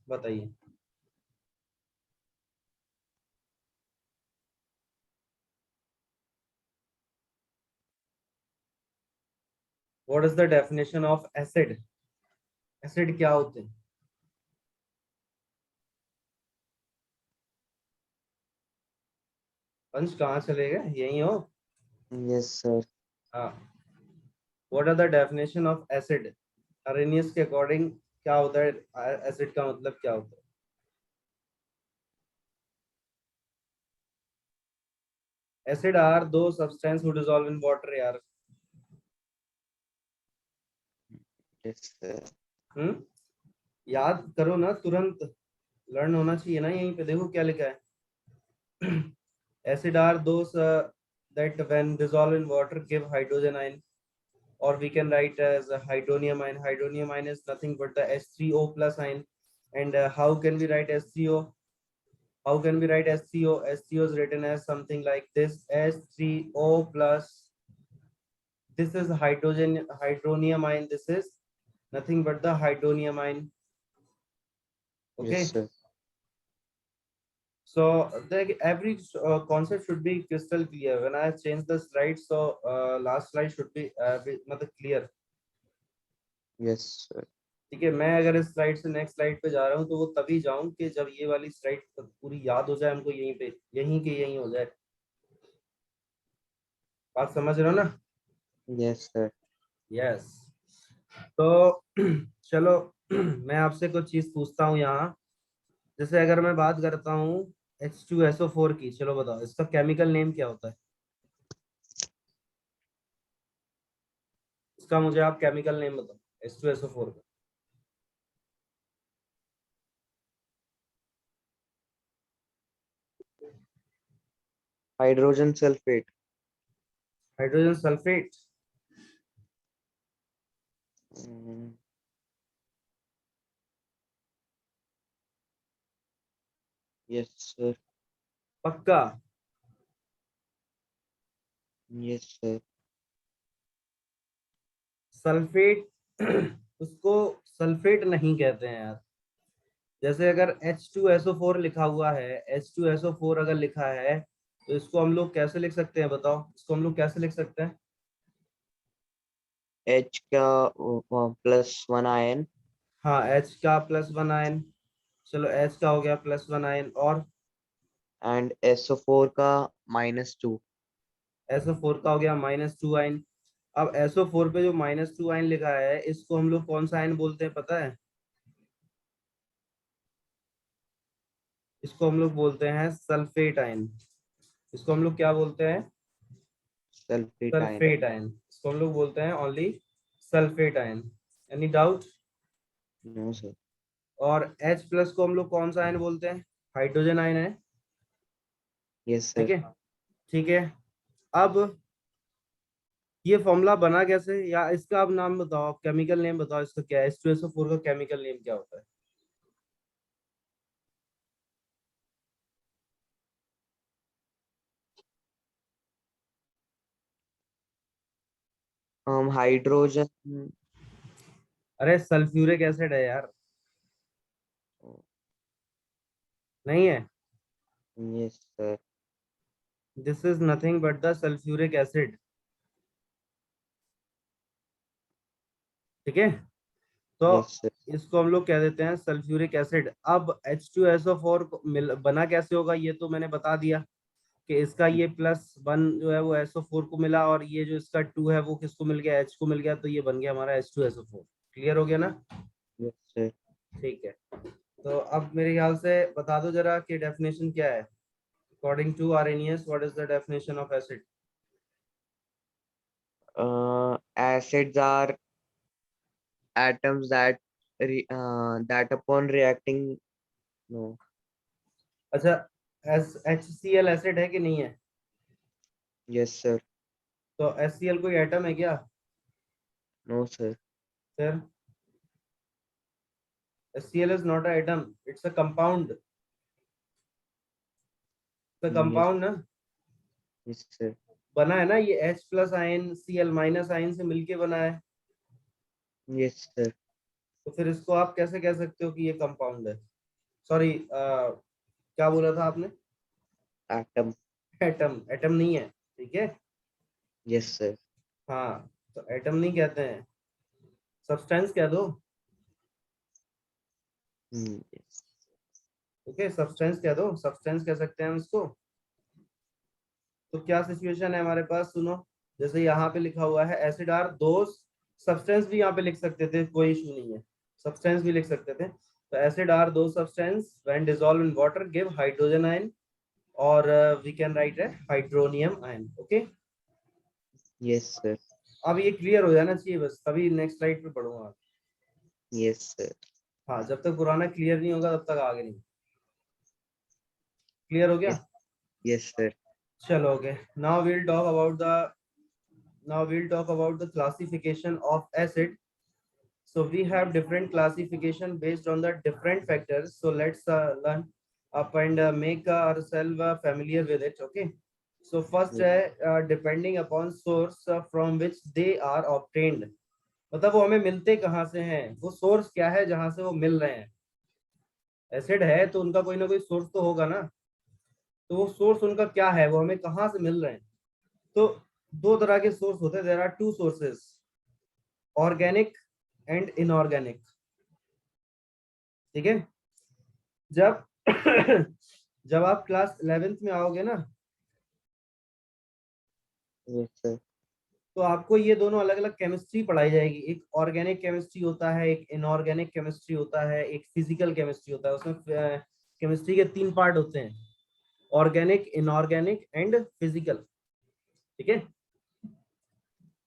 [SPEAKER 1] बताइए। What is the definition of acid? Acid क्या होते हैं? पंच कहाँ चले गए, यही हो?
[SPEAKER 2] Yes, sir.
[SPEAKER 1] हाँ। What are the definition of acid? Arrhenius के अकॉर्डिंग क्या होता है एसिड का मतलब क्या होता है? Acid are those substance who dissolve in water यार।
[SPEAKER 2] Yes, sir.
[SPEAKER 1] हम्म, याद करो ना तुरंत, लर्न होना चाहिए ना। यहीं पे देखो क्या लिखा है। acid are those that when dissolved in water give hydrogen ion, or we can write as a hydronium ion. Hydronium ion is nothing but the H3O plus ion. And how can we write H3O? How can we write H3O? H3O is written as something like this: H3O plus, this is hydronium ion, this is nothing but the hydronium ion.
[SPEAKER 2] Yes,
[SPEAKER 1] Okay.
[SPEAKER 2] sir.
[SPEAKER 1] So every concept should be crystal clear. When I change the slide, so last slide should be मतलब clear.
[SPEAKER 2] Yes, sir.
[SPEAKER 1] ठीक है, मैं अगर इस slide से next slide पे जा रहा हूँ तो वो तभी जाऊं कि जब ये वाली स्लाइड पूरी याद हो जाए हमको, यहीं पे यहीं के यहीं हो जाए। बात समझ रहे हो ना?
[SPEAKER 2] Yes, sir.
[SPEAKER 1] यस। तो चलो, मैं आपसे कुछ चीज पूछता हूँ यहाँ। जैसे अगर मैं बात करता हूँ H2SO4 की, चलो बताओ इसका केमिकल नेम क्या होता है? इसका मुझे आप केमिकल नेम बताओ H2SO4 का।
[SPEAKER 2] Hydrogen sulfate.
[SPEAKER 1] Hydrogen sulphate?
[SPEAKER 2] Mm, yes, sir.
[SPEAKER 1] पक्का?
[SPEAKER 2] Yes, sir.
[SPEAKER 1] सल्फेट? उसको सल्फेट नहीं कहते हैं यार। जैसे अगर H2SO4 लिखा हुआ है, H2SO4 अगर लिखा है तो इसको हम लोग कैसे लिख सकते हैं बताओ, इसको हम लोग कैसे लिख सकते हैं?
[SPEAKER 2] H का +1 आयन
[SPEAKER 1] हाँ, H का +1 आयन, चलो H का हो गया +1 आयन, और
[SPEAKER 2] एंड SO4 का -2।
[SPEAKER 1] SO4 का हो गया -2 आयन। अब SO4 पे जो -2 आयन लिखा है इसको हम लोग कौन सा आयन बोलते हैं पता है? इसको हम लोग बोलते हैं सल्फेट आयन। इसको हम लोग क्या बोलते हैं?
[SPEAKER 2] Sulphate ion.
[SPEAKER 1] Sulphate ion. इसको हम लोग बोलते हैं only sulphate ion. Any doubt?
[SPEAKER 2] No sir.
[SPEAKER 1] और H+ को हम लोग कौन सा आयन बोलते हैं? हाइड्रोजन आयन है।
[SPEAKER 2] यस
[SPEAKER 1] ठीक
[SPEAKER 2] सर।
[SPEAKER 1] है, ठीक है। अब ये फॉर्मूला बना कैसे, या इसका अब नाम बताओ, केमिकल नेम बताओ, इसका क्या है? H2SO4 का केमिकल नेम क्या होता है?
[SPEAKER 2] हाइड्रोजन।
[SPEAKER 1] अरे सल्फ्यूरिक एसिड है यार। नहीं है?
[SPEAKER 2] Yes sir.
[SPEAKER 1] This is nothing but the sulphuric acid. ठीक है, तो
[SPEAKER 2] यस सर।
[SPEAKER 1] इसको हम लोग कह देते हैं सल्फ्यूरिक एसिड। अब H2SO4 बना कैसे होगा ये तो मैंने बता दिया, कि इसका ये +1 जो है वो SO4 को मिला, और ये जो इसका 2 है वो किसको मिल गया? H को मिल गया, तो ये बन गया हमारा H2SO4। क्लियर हो गया ना?
[SPEAKER 2] Yes sir.
[SPEAKER 1] ठीक है, तो अब मेरे ख्याल से बता दो जरा कि डेफिनेशन क्या है? According to Arrhenius, what is the definition of acid?
[SPEAKER 2] Acids are atoms that upon reacting, no.
[SPEAKER 1] अच्छा, HCl एसिड है कि नहीं है?
[SPEAKER 2] Yes sir.
[SPEAKER 1] तो HCl कोई एटम है क्या?
[SPEAKER 2] No sir.
[SPEAKER 1] फिर HCl is not a atom, it's a compound, the
[SPEAKER 2] Yes.
[SPEAKER 1] compound ना।
[SPEAKER 2] Yes sir.
[SPEAKER 1] बना है ना ये H+ आयन Cl- आयन से मिलके बना है।
[SPEAKER 2] Yes sir.
[SPEAKER 1] तो फिर इसको आप कैसे कह सकते हो कि ये कंपाउंड है? सॉरी, क्या बोला था आपने?
[SPEAKER 2] Atom.
[SPEAKER 1] एटम, एटम नहीं है। ठीक है,
[SPEAKER 2] Yes sir.
[SPEAKER 1] हाँ, तो एटम नहीं कहते हैं, सब्सटेंस कह दो।
[SPEAKER 2] Yes.
[SPEAKER 1] ओके, सब्सटेंस कह दो, सब्सटेंस कह सकते हैं हम इसको। तो क्या सिचुएशन है हमारे पास, सुनो। जैसे यहाँ पे लिखा हुआ है एसिड आर दोस, सब्सटेंस भी यहाँ पे लिख सकते थे, कोई इशू नहीं है, सब्सटेंस भी लिख सकते थे। तो acid are those substance when dissolve in water give hydrogen ion, और वी कैन राइट है hydronium ion. Okay,
[SPEAKER 2] Yes sir.
[SPEAKER 1] अब ये क्लियर हो जाना चाहिए बस, तभी नेक्स्ट स्लाइड पे पढ़ूंगा।
[SPEAKER 2] Yes sir.
[SPEAKER 1] हाँ, जब तक पुराना क्लियर नहीं होगा तब तक आगे नहीं। क्लियर हो गया?
[SPEAKER 2] Yes. Yes sir.
[SPEAKER 1] चलो, okay. Now we'll talk about the now we'll talk about the classification of acid. So we have different classification based on the different factors, so let's learn up and make ourselves familiar with it. Okay, so first,
[SPEAKER 2] Yes.
[SPEAKER 1] depending upon source from which they are obtained, मतलब वो हमें मिलते कहाँ से हैं, वो source क्या है जहां से वो मिल रहे हैं। एसिड है तो उनका कोई ना कोई सोर्स तो होगा ना, तो वो सोर्स उनका क्या है, वो हमें कहाँ से मिल रहे हैं? तो दो तरह के सोर्स होते हैं, there are two sources, organic and inorganic. ठीक है, जब जब आप क्लास 11th में आओगे ना,
[SPEAKER 2] Yes sir.
[SPEAKER 1] तो आपको ये दोनों अलग अलग केमिस्ट्री पढ़ाई जाएगी। एक ऑर्गेनिक केमिस्ट्री होता है, एक इनऑर्गेनिक केमिस्ट्री होता है, एक फिजिकल केमिस्ट्री होता है। उसमें केमिस्ट्री के 3 पार्ट होते हैं, ऑर्गेनिक, इनऑर्गेनिक एंड फिजिकल। ठीक है,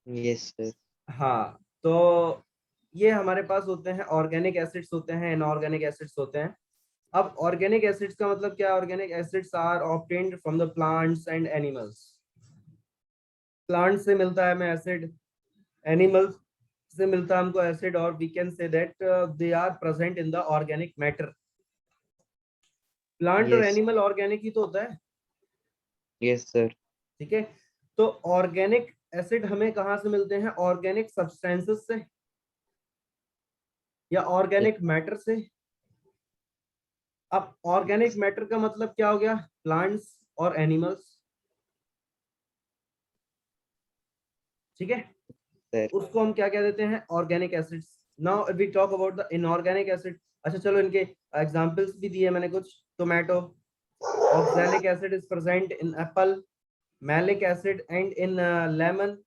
[SPEAKER 2] Yes sir.
[SPEAKER 1] हाँ, तो ये हमारे पास होते हैं, ऑर्गेनिक एसिड्स होते हैं, इनऑर्गेनिक एसिड्स होते हैं। अब ऑर्गेनिक एसिड्स का मतलब क्या? Organic acids are obtained from the plants and animals. Plant से मिलता है हमें एसिड, एनिमल्स से मिलता है हमको एसिड, और we can say that they are present in the organic matter. Plant और
[SPEAKER 2] Yes.
[SPEAKER 1] एनिमल ऑर्गेनिक ही तो होता है।
[SPEAKER 2] Yes sir.
[SPEAKER 1] ठीक है, तो ऑर्गेनिक एसिड हमें कहाँ से मिलते हैं? ऑर्गेनिक सब्सटेंसेस से, या
[SPEAKER 2] Yes.
[SPEAKER 1] ऑर्गेनिक मैटर से, अब ऑर्गेनिक मैटर का मतलब क्या हो गया? प्लांट्स और एनिमल्स, ठीक है,
[SPEAKER 2] सर।
[SPEAKER 1] उसको हम क्या कह देते हैं? Organic acids. Now we talk about the inorganic acid. अच्छा चलो, इनके एग्जांपल्स भी दिए मैंने कुछ। Tomato, oxalic acid is present in apple, malic acid and in lemon,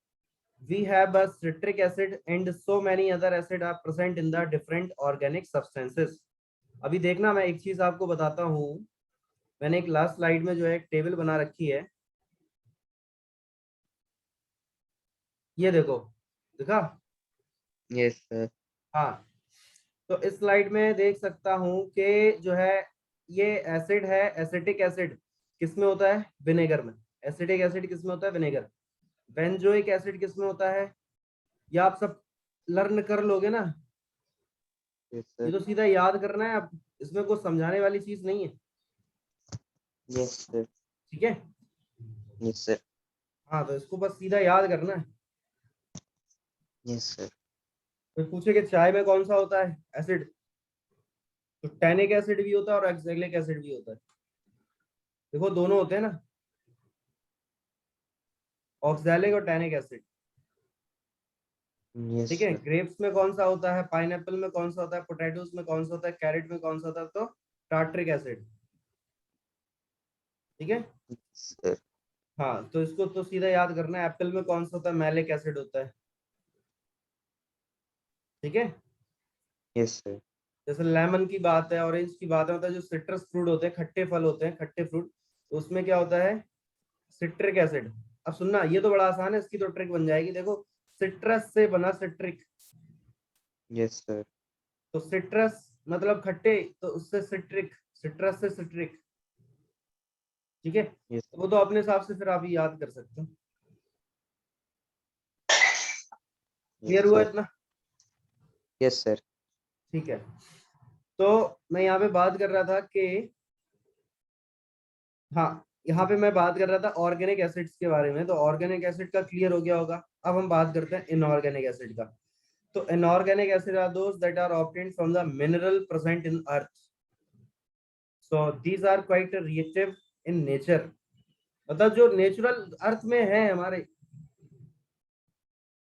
[SPEAKER 1] we have a citric acid and so many other acid are present in the different organic substances। अभी देखना, मैं एक चीज आपको बताता हूँ। मैंने एक लास्ट स्लाइड में जो है एक टेबल बना रखी है, ये देखो, देखा?
[SPEAKER 2] Yes sir.
[SPEAKER 1] हाँ, तो इस स्लाइड में देख सकता हूँ कि जो है ये एसिड है, एसिटिक एसिड किस में होता है? विनेगर में। एसिटिक एसिड किस में होता है? विनेगर। बेंजोइक एसिड किस में होता है? ये आप सब लर्न कर लोगे ना,
[SPEAKER 2] यस
[SPEAKER 1] ये
[SPEAKER 2] सर।
[SPEAKER 1] तो सीधा याद करना है, अब इसमें कुछ समझाने वाली चीज नहीं है,
[SPEAKER 2] यस सर।
[SPEAKER 1] ठीक है?
[SPEAKER 2] Yes sir.
[SPEAKER 1] हाँ, तो इसको बस सीधा याद करना है।
[SPEAKER 2] Yes sir.
[SPEAKER 1] तो पूछे कि चाय में कौन सा होता है एसिड, तो टैनिक एसिड भी होता है और एक्जेलिक एसिड भी होता है। देखो दोनों होते हैं ना, ऑक्सैलिक और टैनिक एसिड,
[SPEAKER 2] यस
[SPEAKER 1] ठीक है?
[SPEAKER 2] सर।
[SPEAKER 1] ग्रेप्स में कौन सा होता है? पाइनएप्पल में कौन सा होता है? पोटैटोस में कौन सा होता है? कैरेट में कौन सा होता है? तो टार्ट्रिक एसिड, ठीक है?
[SPEAKER 2] सर।
[SPEAKER 1] हाँ, तो इसको तो सीधा याद करना है। एप्पल में कौन सा होता है? मैलिक एसिड होता है, ठीक है?
[SPEAKER 2] Yes sir.
[SPEAKER 1] जैसे लेमन की बात है, ऑरेंज की बात है, मतलब जो सिट्रस फ्रूट होते हैं, खट्टे फल होते हैं, खट्टे फ्रूट, तो उसमें क्या होता है? Citric acid. अब सुनना, ये तो बड़ा आसान है, इसकी तो ट्रिक बन जाएगी। देखो, सिट्रस से बना सिट्रिक,
[SPEAKER 2] यस सर।
[SPEAKER 1] तो सिट्रस मतलब खट्टे, तो उससे सिट्रिक, सिट्रस से सिट्रिक, ठीक है?
[SPEAKER 2] यस।
[SPEAKER 1] वो तो अपने हिसाब से फिर आप ही याद कर सकते हो।
[SPEAKER 2] यस
[SPEAKER 1] क्लियर हुआ
[SPEAKER 2] सर।
[SPEAKER 1] इतना?
[SPEAKER 2] Yes sir.
[SPEAKER 1] ठीक है। तो मैं यहाँ पे बात कर रहा था कि, हाँ, यहाँ पे मैं बात कर रहा था ऑर्गेनिक एसिड्स के बारे में। तो ऑर्गेनिक एसिड का क्लियर हो गया होगा। अब हम बात करते हैं इनऑर्गेनिक एसिड का। तो inorganic acid are those that are obtained from the mineral present in earth, so these are quite reactive in nature. मतलब जो नेचुरल अर्थ में है हमारे,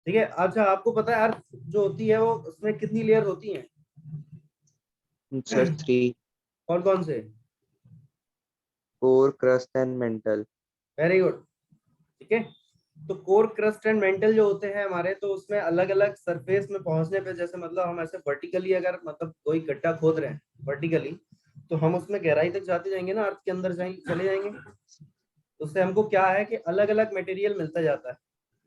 [SPEAKER 1] ठीक है? अच्छा, आपको पता है अर्थ जो होती है वो, उसमें कितनी लेयर होती हैं?
[SPEAKER 2] सर 3।
[SPEAKER 1] कौन कौन से?
[SPEAKER 2] Core, crust and mental.
[SPEAKER 1] Very good, ठीक है। तो कोर, क्रस्ट एंड मेंटल जो होते हैं हमारे, तो उसमें अलग अलग सरफेस में पहुंचने पे, जैसे मतलब हम ऐसे वर्टिकली अगर मतलब कोई गड्ढा खोद रहे हैं वर्टिकली, तो हम उसमें गहराई तक जाते जाएंगे ना, अर्थ के अंदर जाएंगे, चले जाएंगे। तो उससे हमको क्या है कि अलग अलग मटेरियल मिलता जाता है।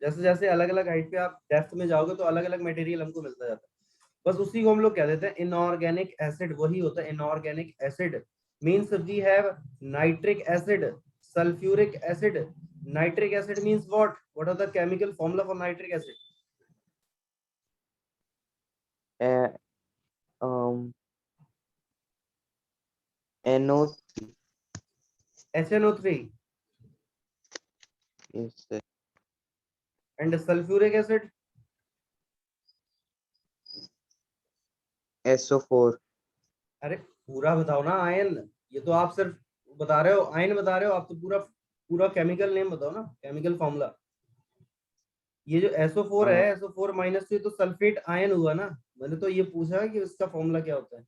[SPEAKER 1] जैसे जैसे अलग अलग हाइट पे आप डेप्थ में जाओगे, तो अलग अलग मटेरियल हमको मिलता जाता है। बस उसी को हम लोग कह देते हैं इनऑर्गेनिक एसिड, वही होता है inorganic acid. Means we have nitric acid, sulphuric acid. Nitric acid means what are the chemical formula for nitric acid?
[SPEAKER 2] um NO3।
[SPEAKER 1] HNO3।
[SPEAKER 2] Yes sir.
[SPEAKER 1] and sulfuric acid?
[SPEAKER 2] SO4।
[SPEAKER 1] अरे पूरा बताओ ना, ion. ये तो आप सिर्फ बता रहे हो, आयन बता रहे हो, आप तो पूरा पूरा केमिकल नेम बताओ ना, केमिकल फॉर्मूला। ये जो SO4 है, SO4 माइनस, से तो सल्फेट आयन हुआ ना। मैंने तो ये पूछा है कि इसका फॉर्मूला क्या होता है,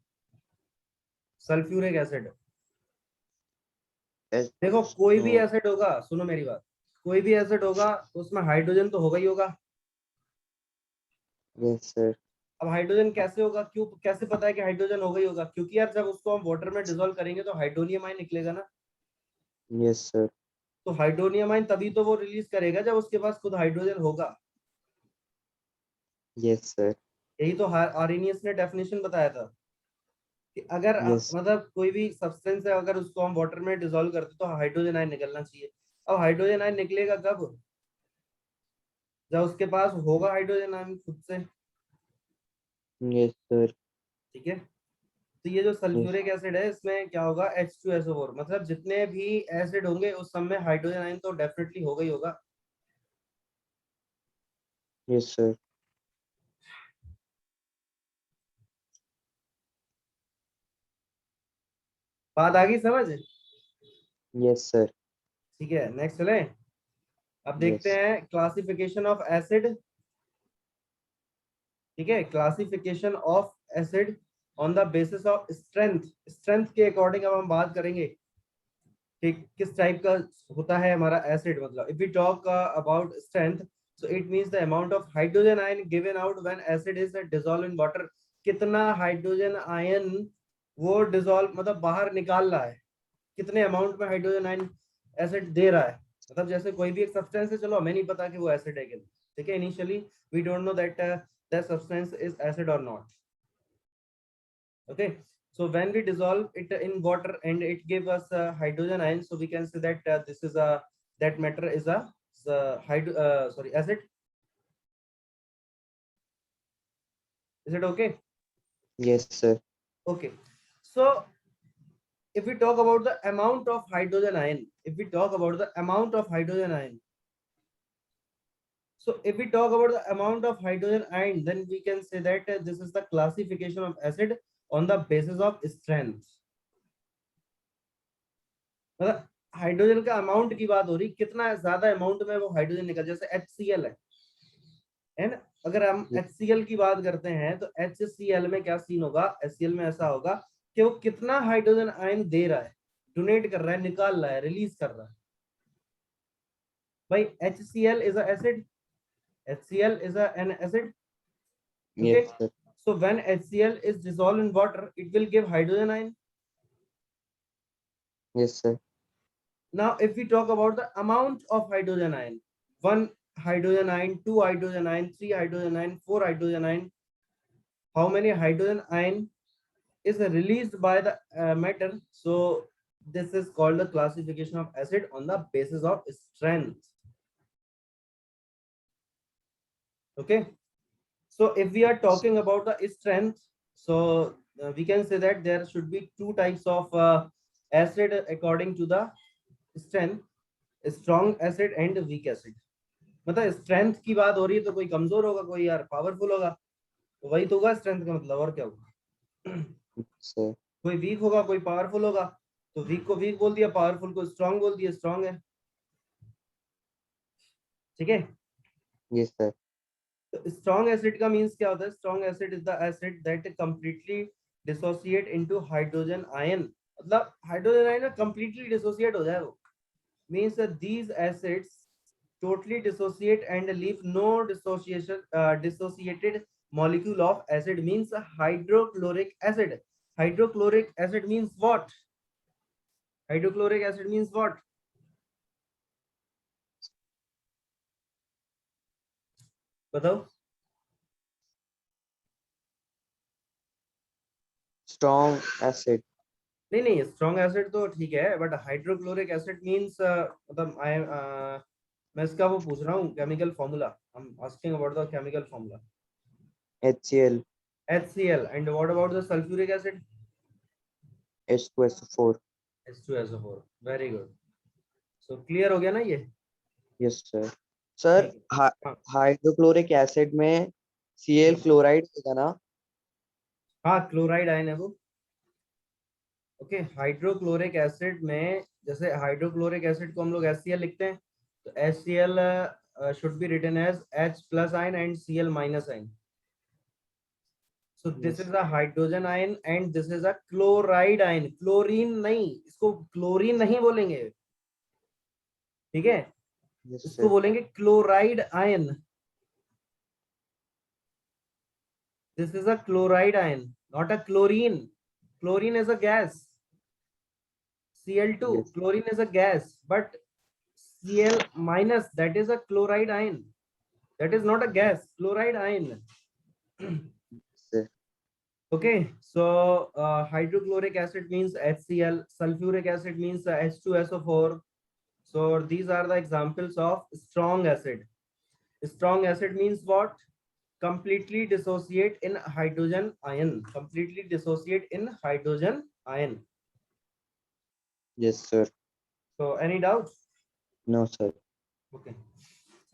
[SPEAKER 1] सल्फ्यूरिक एसिड। देखो, कोई भी एसिड होगा, सुनो मेरी बात, कोई भी एसिड होगा तो उसमें हाइड्रोजन तो होगा ही होगा।
[SPEAKER 2] Yes sir.
[SPEAKER 1] अब हाइड्रोजन कैसे होगा, क्यों, कैसे पता है कि हाइड्रोजन होगा ही होगा? क्योंकि यार जब उसको हम वाटर में डिसॉल्व करेंगे तो हाइड्रोनियम आयन निकलेगा ना।
[SPEAKER 2] Yes sir.
[SPEAKER 1] तो हाइड्रोनियम आयन तभी तो वो रिलीज करेगा जब उसके पास खुद हाइड्रोजन होगा।
[SPEAKER 2] Yes sir.
[SPEAKER 1] यही तो आर्रेनियस ने डेफिनेशन बताया था कि अगर
[SPEAKER 2] यस।
[SPEAKER 1] मतलब कोई भी सब्सटेंस है, अगर उसको हम वाटर में डिसॉल्व करते तो हाइड्रोजन आयन निकलना चाहिए। अब हाइड्रोजन आयन निकलेगा कब? जब उसके पास होगा हाइड्रोजन आयन खुद से,
[SPEAKER 2] यस सर।
[SPEAKER 1] ठीक है? तो ये जो
[SPEAKER 2] यस।
[SPEAKER 1] सल्फ्यूरिक एसिड है, इसमें क्या होगा? H2SO4, मतलब जितने भी एसिड होंगे उस सब में हाइड्रोजन आयन तो डेफिनेटली होगा ही होगा।
[SPEAKER 2] Yes sir.
[SPEAKER 1] बात आ गई समझ?
[SPEAKER 2] Yes, sir.
[SPEAKER 1] ठीक है, नेक्स्ट चले। अब देखते
[SPEAKER 2] Yes.
[SPEAKER 1] हैं क्लासिफिकेशन ऑफ एसिड। ठीक है, classification of acid on the basis of strength. Strength के अकॉर्डिंग अब हम बात करेंगे कि किस टाइप का होता है हमारा एसिड। मतलब if we talk about strength, so it means the amount of hydrogen ion given out when acid is dissolve in water. कितना हाइड्रोजन आयन वो डिसॉल्व मतलब बाहर निकाल रहा है, कितने अमाउंट में हाइड्रोजन आयन एसिड दे रहा है। मतलब जैसे कोई भी एक सब्सटेंस है, चलो हमें नहीं पता कि वो एसिड है कि नहीं, ठीक है, initially we don't know that that substance is acid और not. Okay, so when we dissolve it in water and it gives us hydrogen ion, so we can say that this is a that matter is a sorry acid. Is it okay?
[SPEAKER 2] Yes, sir.
[SPEAKER 1] Okay, so if we talk about the amount of hydrogen ion, if we talk about the amount of hydrogen ion, so if we talk about the amount of hydrogen ion, then we can say that this is the classification of acid on the basis of strength. मतलब hydrogen का amount की बात हो रही, कितना ज्यादा amount में वो हाइड्रोजन निकल, जैसे HCl है ना। अगर हम
[SPEAKER 2] Ye-
[SPEAKER 1] HCl की बात करते हैं तो HCl में क्या सीन होगा, HCl में ऐसा होगा कि वो कितना हाइड्रोजन आयन दे रहा है, डोनेट कर रहा है, निकाल रहा है, रिलीज कर रहा है। भाई HCl is a acid, HCl is an acid.
[SPEAKER 2] Yes,
[SPEAKER 1] Okay,
[SPEAKER 2] sir.
[SPEAKER 1] so when HCl is dissolved in water, it will give hydrogen ion.
[SPEAKER 2] Yes, sir.
[SPEAKER 1] Now if we talk about the amount of hydrogen ion, one hydrogen ion, two hydrogen ion, three hydrogen ion, four hydrogen ion, how many hydrogen ion is released by the matter. So this is called the classification of acid on the basis of strength. Okay, so if we are talking about the strength, so we can say that there should be two types of acid according to the strength: strong acid and weak acid. मतलब strength की बात हो रही है तो कोई कमजोर होगा, कोई यार पावरफुल होगा, तो वही तो होगा स्ट्रेंथ का मतलब, और क्या होगा।
[SPEAKER 2] Sir.
[SPEAKER 1] कोई वीक होगा, कोई पावरफुल होगा, तो वीक को वीक बोल दिया, पावरफुल को स्ट्रांग बोल दिया, स्ट्रांग है। ठीक है,
[SPEAKER 2] Yes, sir.
[SPEAKER 1] तो स्ट्रांग एसिड का मींस क्या होता है? Strong acid is the acid that completely dissociate into hydrogen ion. मतलब हाइड्रोजन आयन कंप्लीटली डिसोसिएट हो जाए वो, means these acids totally dissociate and leave no dissociated molecule of acid, means a hydrochloric acid. Hydrochloric acid means what? Hydrochloric acid means what? बताओ।
[SPEAKER 2] Strong acid.
[SPEAKER 1] नहीं नहीं, strong acid तो ठीक है, but hydrochloric acid means मतलब मैं इसका वो पूछ रहा हूँ chemical formula, I am asking about the chemical formula.
[SPEAKER 2] HCl.
[SPEAKER 1] HCl, and what about the sulfuric acid?
[SPEAKER 2] H2SO4.
[SPEAKER 1] H2SO4, very good. So clear हो गया ना ये?
[SPEAKER 2] Yes, sir. Sir,
[SPEAKER 1] ठीक है, हाँ
[SPEAKER 2] हाइड्रोक्लोरिक एसिड में Cl क्लोराइड होगा ना?
[SPEAKER 1] हाँ, क्लोराइड आयन है वो। ओके, हाइड्रोक्लोरिक एसिड में, जैसे हाइड्रोक्लोरिक एसिड को हम लोग HCl लिखते हैं, तो HCl should be written as H plus ion and Cl minus ion. So this
[SPEAKER 2] Yes.
[SPEAKER 1] Is a hydrogen ion and this is a chloride ion. Chlorine नहीं, इसको क्लोरीन नहीं बोलेंगे, ठीक है,
[SPEAKER 2] Yes,
[SPEAKER 1] इसको
[SPEAKER 2] sir.
[SPEAKER 1] बोलेंगे chloride ion. This is a chloride ion, not a chlorine. Chlorine is a gas, Cl2,
[SPEAKER 2] Yes,
[SPEAKER 1] chlorine is a gas, but Cl minus, that is a chloride ion. That is not a gas, chloride ion.
[SPEAKER 2] sir.
[SPEAKER 1] Okay, so hydrochloric acid means HCl, sulfuric acid means H2SO4. So these are the examples of strong acid. Strong acid means what? Completely dissociate in hydrogen ion. Completely dissociate in hydrogen ion.
[SPEAKER 2] Yes, sir.
[SPEAKER 1] So any doubts?
[SPEAKER 2] No, sir.
[SPEAKER 1] Okay.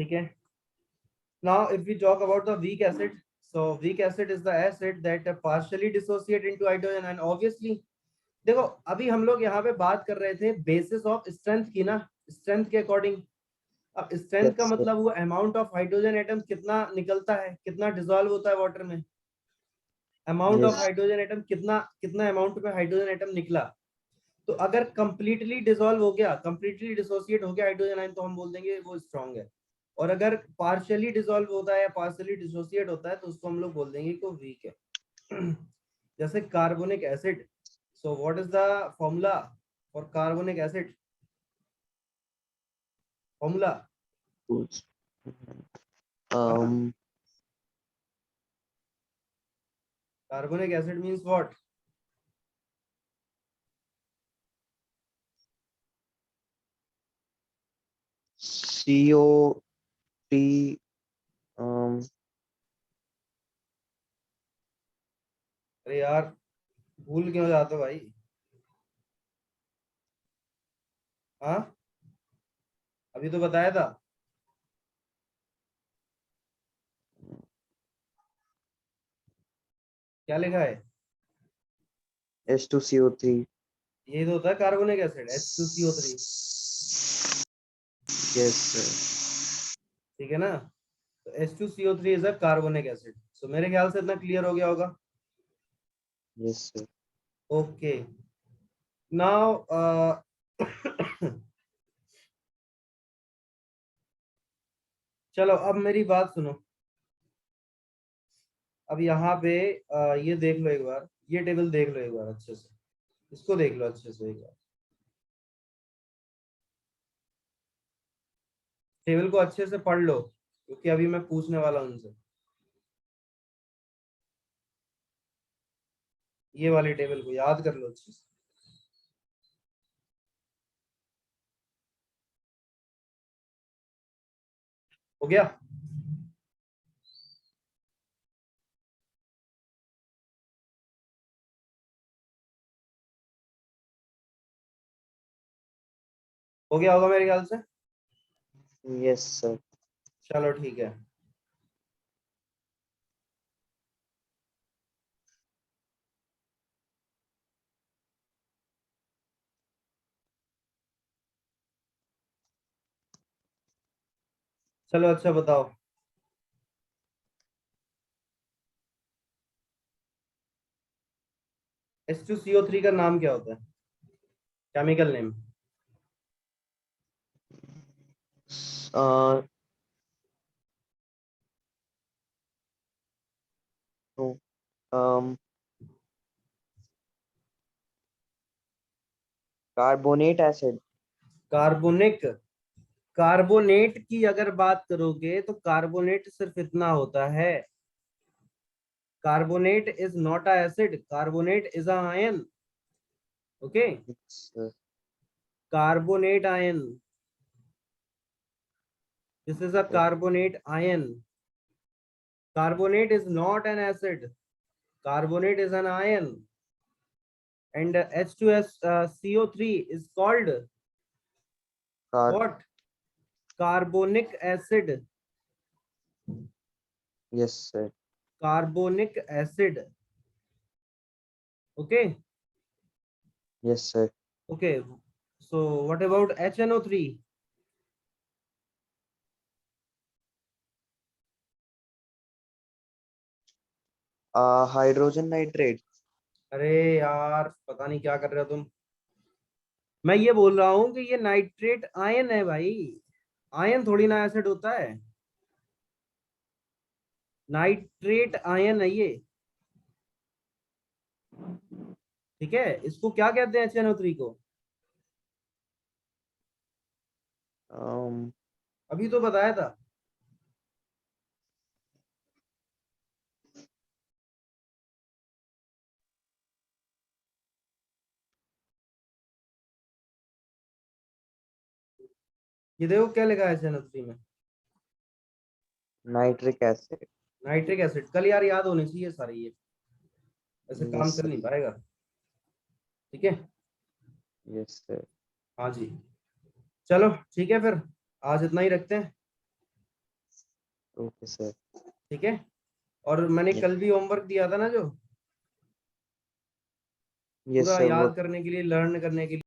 [SPEAKER 1] Okay. Now, if we talk about the weak acid, so weak acid is the acid that partially dissociate into hydrogen, and obviously देखो अभी हम लोग यहाँ पे बात कर रहे थे बेसिस ऑफ स्ट्रेंथ की ना, स्ट्रेंथ के अकॉर्डिंग। अब स्ट्रेंथ का
[SPEAKER 2] यस सर।
[SPEAKER 1] मतलब हुआ अमाउंट ऑफ हाइड्रोजन एटम कितना निकलता है, कितना डिसॉल्व होता है वाटर में, amount of
[SPEAKER 2] yes.
[SPEAKER 1] Hydrogen atom कितना, कितना अमाउंट में हाइड्रोजन एटम निकला। तो अगर कंप्लीटली डिसॉल्व हो गया, कंप्लीटली डिसोसिएट हो गया हाइड्रोजन आयन, तो हम बोल देंगे वो स्ट्रांग है। और अगर पार्शियली डिसॉल्व होता है या पार्शियली डिसोसिएट होता है तो उसको हम लोग बोल देंगे कि वो वीक है। जैसे carbonic acid, so what is the formula for carbonic acid, formula?
[SPEAKER 2] um
[SPEAKER 1] carbonic acid means what?
[SPEAKER 2] CO3
[SPEAKER 1] अरे यार भूल क्यों जाते हो भाई? हाँ, अभी तो बताया था। क्या लिखा है?
[SPEAKER 2] H2CO3।
[SPEAKER 1] ये तो होता है carbonic acid H2CO3।
[SPEAKER 2] Yes sir.
[SPEAKER 1] ठीक है ना? तो H2CO3 is a carbonic acid. So मेरे ख्याल से इतना क्लियर हो गया होगा।
[SPEAKER 2] Yes sir.
[SPEAKER 1] ओके, नाउ चलो अब मेरी बात सुनो। अब यहाँ पे ये देख लो एक बार, ये टेबल देख लो एक बार अच्छे से, इसको देख लो अच्छे से एक बार, टेबल को अच्छे से पढ़ लो क्योंकि अभी मैं पूछने वाला हूं उनसे। ये वाली टेबल को याद कर लो अच्छे से। हो गया? हो गया होगा मेरे ख्याल से।
[SPEAKER 2] Yes sir.
[SPEAKER 1] चलो ठीक है। चलो अच्छा बताओ, H2CO3 का नाम क्या होता है, chemical name?
[SPEAKER 2] Carbonate acid.
[SPEAKER 1] Carbonic, carbonate की अगर बात करोगे तो कार्बोनेट सिर्फ इतना होता है, carbonate is not a acid, carbonate is a ion. Okay,
[SPEAKER 2] sir.
[SPEAKER 1] Carbonate ion, this is a carbonate ion. Carbonate is not an acid. Carbonate is an ion. And H2S CO3 is called
[SPEAKER 2] car
[SPEAKER 1] what? Carbonic acid.
[SPEAKER 2] Yes sir.
[SPEAKER 1] Carbonic acid. Okay.
[SPEAKER 2] Yes sir.
[SPEAKER 1] Okay. So what about HNO3?
[SPEAKER 2] Hydrogen nitrate.
[SPEAKER 1] अरे यार पता नहीं क्या कर रहे हो तुम। मैं ये बोल रहा हूँ कि ये नाइट्रेट आयन है भाई, आयन थोड़ी ना एसिड होता है, नाइट्रेट आयन है ये। ठीक है, इसको क्या कहते हैं HNO3 को? अभी तो बताया था। ये देखो क्या लिखा है HNO3 में,
[SPEAKER 2] नाइट्रिक एसिड।
[SPEAKER 1] Nitric acid. कल यार याद होने चाहिए सारे ये, ऐसे काम
[SPEAKER 2] यस
[SPEAKER 1] चल
[SPEAKER 2] सर।
[SPEAKER 1] नहीं पाएगा। ठीक है।
[SPEAKER 2] Yes sir.
[SPEAKER 1] हाँ जी, चलो ठीक है फिर, आज इतना ही रखते हैं।
[SPEAKER 2] Okay sir.
[SPEAKER 1] ठीक है, और मैंने
[SPEAKER 2] यस।
[SPEAKER 1] कल भी होमवर्क दिया था ना जो,
[SPEAKER 2] Yes
[SPEAKER 1] पूरा
[SPEAKER 2] sir.
[SPEAKER 1] याद
[SPEAKER 2] What?
[SPEAKER 1] करने के लिए, लर्न करने के लिए